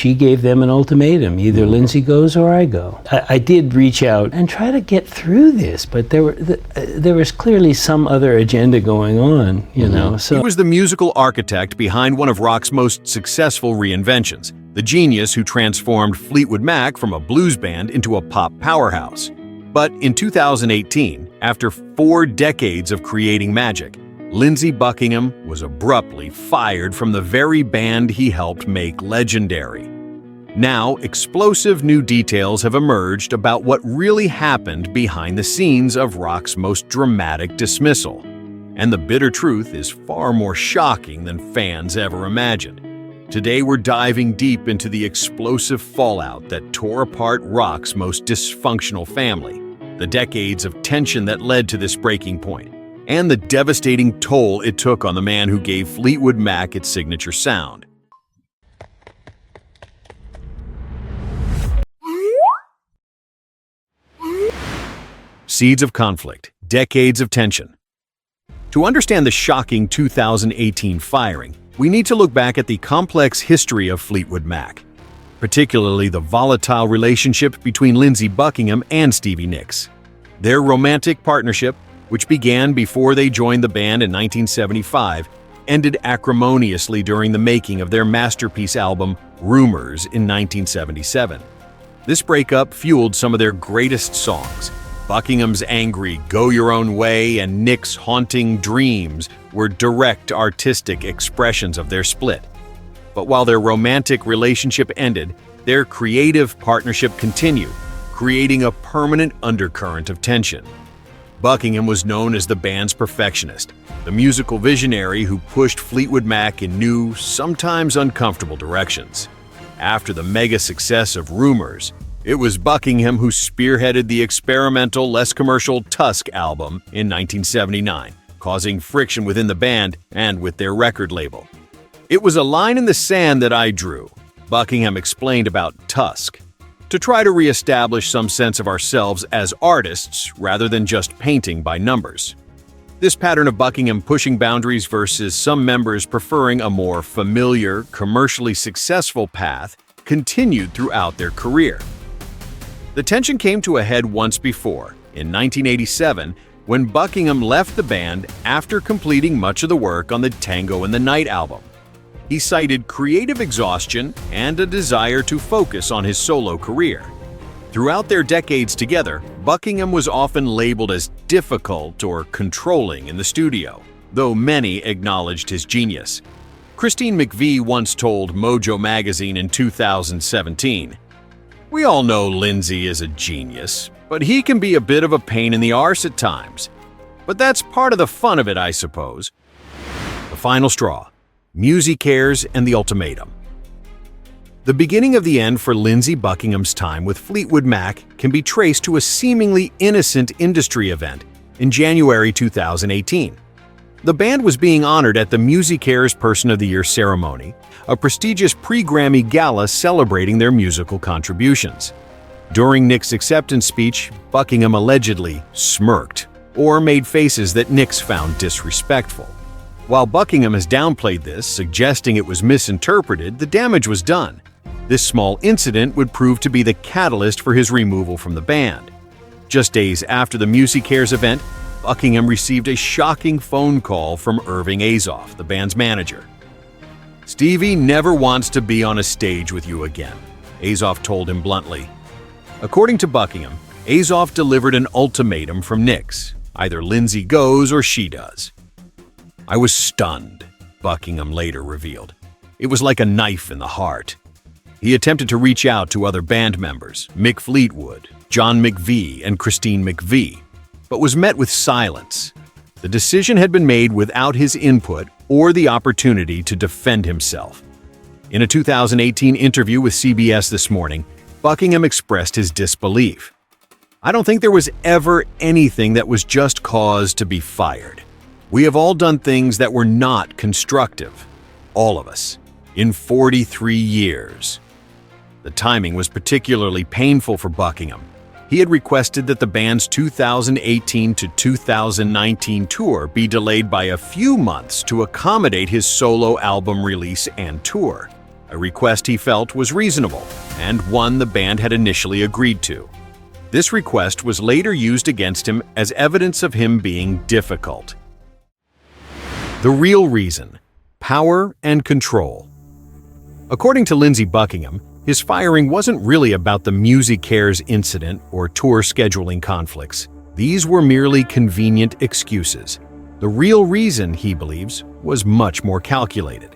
she gave them an ultimatum: either Lindsey goes or I go. I did reach out and try to get through this, but there was clearly some other agenda going on, you know. So he was the musical architect behind one of rock's most successful reinventions, the genius who transformed Fleetwood Mac from a blues band into a pop powerhouse. But in 2018, after 4 decades of creating magic, Lindsey Buckingham was abruptly fired from the very band he helped make legendary. Now, explosive new details have emerged about what really happened behind the scenes of rock's most dramatic dismissal. And the bitter truth is far more shocking than fans ever imagined. Today we're diving deep into the explosive fallout that tore apart rock's most dysfunctional family, the decades of tension that led to this breaking point, and the devastating toll it took on the man who gave Fleetwood Mac its signature sound. Seeds of conflict, decades of tension. To understand the shocking 2018 firing, we need to look back at the complex history of Fleetwood Mac, particularly the volatile relationship between Lindsey Buckingham and Stevie Nicks. Their romantic partnership, which began before they joined the band in 1975, ended acrimoniously during the making of their masterpiece album, Rumors, in 1977. This breakup fueled some of their greatest songs. Buckingham's angry Go Your Own Way and Nicks' haunting Dreams were direct artistic expressions of their split. But while their romantic relationship ended, their creative partnership continued, creating a permanent undercurrent of tension. Buckingham was known as the band's perfectionist, the musical visionary who pushed Fleetwood Mac in new, sometimes uncomfortable directions. After the mega success of Rumors, it was Buckingham who spearheaded the experimental, less commercial Tusk album in 1979, causing friction within the band and with their record label. "It was a line in the sand that I drew," Buckingham explained about Tusk, "to try to reestablish some sense of ourselves as artists rather than just painting by numbers." This pattern of Buckingham pushing boundaries versus some members preferring a more familiar, commercially successful path continued throughout their career. The tension came to a head once before, in 1987, when Buckingham left the band after completing much of the work on the Tango in the Night album. He cited creative exhaustion and a desire to focus on his solo career. Throughout their decades together, Buckingham was often labeled as difficult or controlling in the studio, though many acknowledged his genius. Christine McVie once told Mojo magazine in 2017, "We all know Lindsey is a genius, but he can be a bit of a pain in the arse at times. But that's part of the fun of it, I suppose." The final straw. Musicares and the ultimatum. The beginning of the end for Lindsey Buckingham's time with Fleetwood Mac can be traced to a seemingly innocent industry event in January 2018. The band was being honored at the Musicares Person of the Year ceremony, a prestigious pre-Grammy gala celebrating their musical contributions. During Nicks' acceptance speech, Buckingham allegedly smirked or made faces that Nicks found disrespectful. While Buckingham has downplayed this, suggesting it was misinterpreted, the damage was done. This small incident would prove to be the catalyst for his removal from the band. Just days after the Musicares event, Buckingham received a shocking phone call from Irving Azoff, the band's manager. "Stevie never wants to be on a stage with you again," Azoff told him bluntly. According to Buckingham, Azoff delivered an ultimatum from Nicks: either Lindsey goes or she does. "I was stunned," Buckingham later revealed. "It was like a knife in the heart." He attempted to reach out to other band members, Mick Fleetwood, John McVie, and Christine McVie, but was met with silence. The decision had been made without his input or the opportunity to defend himself. In a 2018 interview with CBS This Morning, Buckingham expressed his disbelief. "I don't think there was ever anything that was just cause to be fired. We have all done things that were not constructive. All of us. In 43 years. The timing was particularly painful for Buckingham. He had requested that the band's 2018 to 2019 tour be delayed by a few months to accommodate his solo album release and tour. a request he felt was reasonable, and one the band had initially agreed to. This request was later used against him as evidence of him being difficult. The real reason: power and control. According to Lindsey Buckingham, his firing wasn't really about the MusiCares incident or tour scheduling conflicts. These were merely convenient excuses. The real reason, he believes, was much more calculated.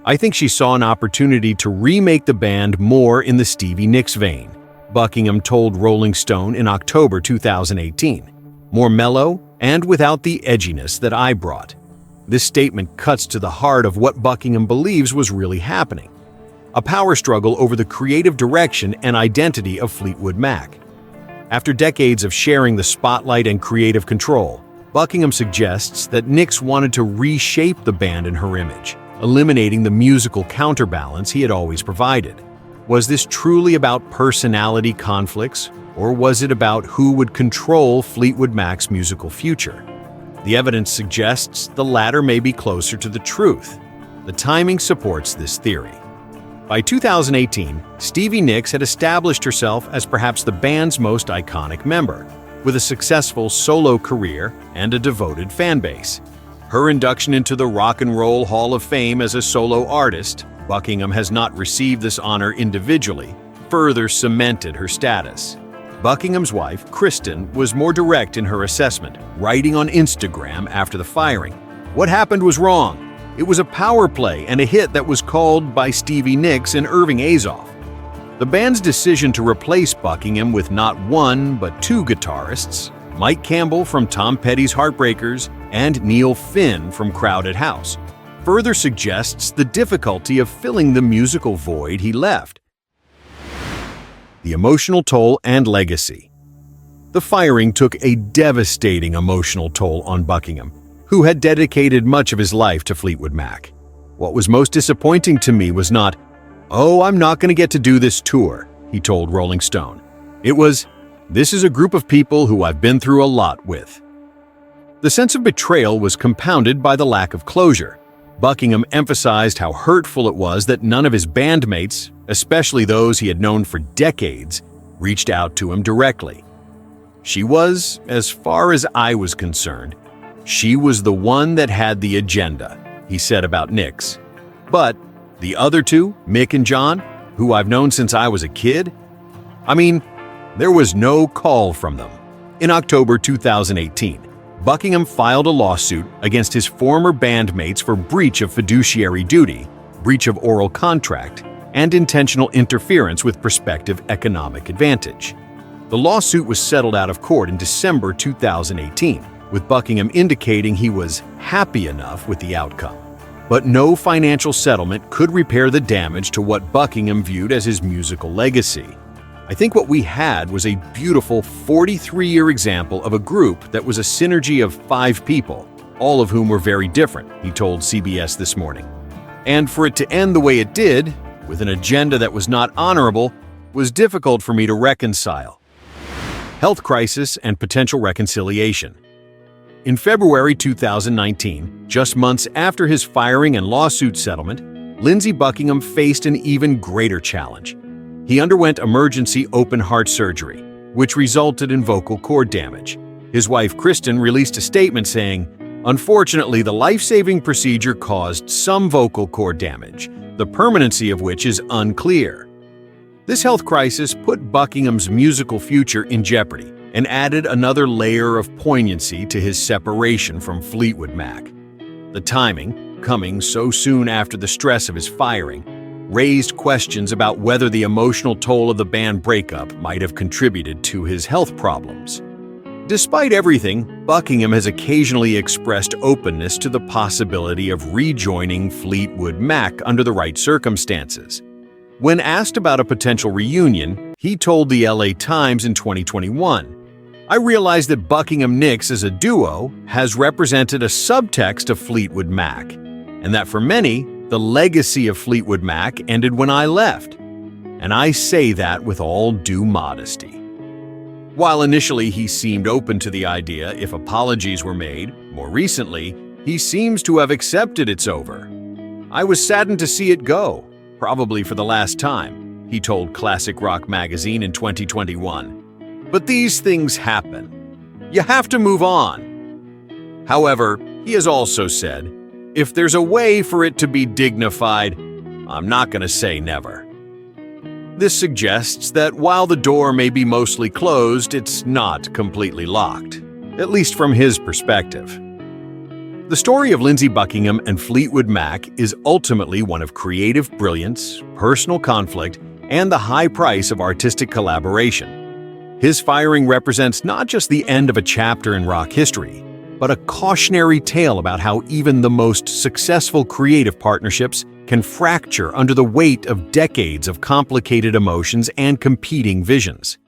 "I think she saw an opportunity to remake the band more in the Stevie Nicks vein," Buckingham told Rolling Stone in October 2018. "More mellow and without the edginess that I brought." This statement cuts to the heart of what Buckingham believes was really happening: a power struggle over the creative direction and identity of Fleetwood Mac. After decades of sharing the spotlight and creative control, Buckingham suggests that Nicks wanted to reshape the band in her image, eliminating the musical counterbalance he had always provided. Was this truly about personality conflicts, or was it about who would control Fleetwood Mac's musical future? The evidence suggests the latter may be closer to the truth. The timing supports this theory. By 2018, Stevie Nicks had established herself as perhaps the band's most iconic member, with a successful solo career and a devoted fan base. Her induction into the Rock and Roll Hall of Fame as a solo artist, Buckingham has not received this honor individually, further cemented her status. Buckingham's wife, Kristen, was more direct in her assessment, writing on Instagram after the firing, "What happened was wrong. It was a power play and a hit that was called by Stevie Nicks and Irving Azoff." The band's decision to replace Buckingham with not one but two guitarists, Mike Campbell from Tom Petty's Heartbreakers and Neil Finn from Crowded House, further suggests the difficulty of filling the musical void he left. The emotional toll and legacy. The firing took a devastating emotional toll on Buckingham, who had dedicated much of his life to Fleetwood Mac. "What was most disappointing to me was not, 'Oh, I'm not going to get to do this tour,'" he told Rolling Stone. It was, "This is a group of people who I've been through a lot with." The sense of betrayal was compounded by the lack of closure. Buckingham emphasized how hurtful it was that none of his bandmates, especially those he had known for decades, reached out to him directly. "She was, as far as I was concerned, she was the one that had the agenda," he said about Nicks. "But the other two, Mick and John, who I've known since I was a kid, I mean, there was no call from them." In October 2018, Buckingham filed a lawsuit against his former bandmates for breach of fiduciary duty, breach of oral contract, and intentional interference with prospective economic advantage. The lawsuit was settled out of court in December 2018, with Buckingham indicating he was happy enough with the outcome. But no financial settlement could repair the damage to what Buckingham viewed as his musical legacy. "I think what we had was a beautiful 43-year example of a group that was a synergy of 5 people, all of whom were very different," he told CBS This Morning. "And for it to end the way it did, with an agenda that was not honorable, was difficult for me to reconcile." Health crisis and potential reconciliation. In February 2019, just months after his firing and lawsuit settlement, Lindsey Buckingham faced an even greater challenge. He underwent emergency open-heart surgery, which resulted in vocal cord damage. His wife, Kristen, released a statement saying, "Unfortunately, the life-saving procedure caused some vocal cord damage, the permanency of which is unclear." This health crisis put Buckingham's musical future in jeopardy and added another layer of poignancy to his separation from Fleetwood Mac. The timing, coming so soon after the stress of his firing, raised questions about whether the emotional toll of the band breakup might have contributed to his health problems. Despite everything, Buckingham has occasionally expressed openness to the possibility of rejoining Fleetwood Mac under the right circumstances. When asked about a potential reunion, he told the LA Times in 2021, "I realize that Buckingham Nicks as a duo has represented a subtext of Fleetwood Mac, and that for many, the legacy of Fleetwood Mac ended when I left. And I say that with all due modesty." While initially he seemed open to the idea if apologies were made, more recently, he seems to have accepted it's over. "I was saddened to see it go. probably for the last time, he told Classic Rock magazine in 2021. But these things happen. You have to move on. However, he has also said, if there's a way for it to be dignified, I'm not going to say never. This suggests that while the door may be mostly closed, it's not completely locked, at least from his perspective. The story of Lindsey Buckingham and Fleetwood Mac is ultimately one of creative brilliance, personal conflict, and the high price of artistic collaboration. His firing represents not just the end of a chapter in rock history, but a cautionary tale about how even the most successful creative partnerships can fracture under the weight of decades of complicated emotions and competing visions.